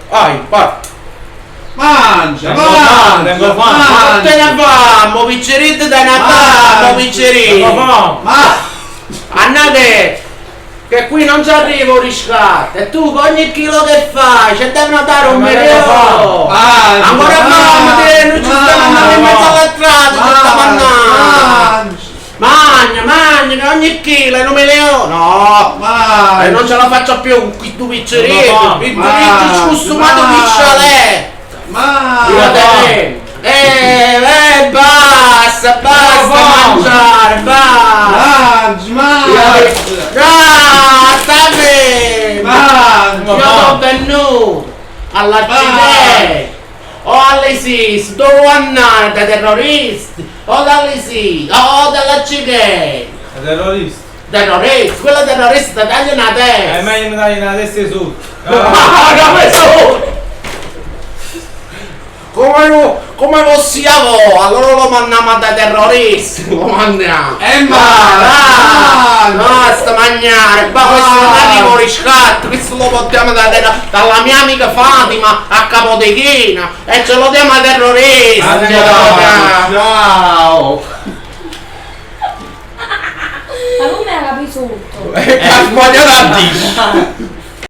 Vai, vai. Mangia, Tengo fame. Te ne famo, piccerito te ne famo, piccerito. Annate, che qui non ci arriva un riscatto. E tu con ogni chilo che fai, ci devono dare un milione. Ancora fame, non ci stiamo andando in mezzo alla strada, ci stiamo andando. Magna, che ogni chilo è un milione. No, e non ce la faccio più con questi due picceriti. Picceriti scostumato piccialè. Basta mangiare, basta. Io sono venuto all'arcitere o all'ISIS, dove andare da terroristi o dall'ISIS o dall'arcitere. Terroristi, quello terrorista taglia una testa. È meglio dare una testa su. Come su? Come possiamo? Allora lo mandiamo da terroristi, lo mandiamo. Basta mangiare, ma questo non arriva un riscatto, questo lo portiamo dalla mia amica Fatima a Capodechina e ce lo diamo ai terroristi. Ciao. Ma come era capito tutto? Voglio da dire.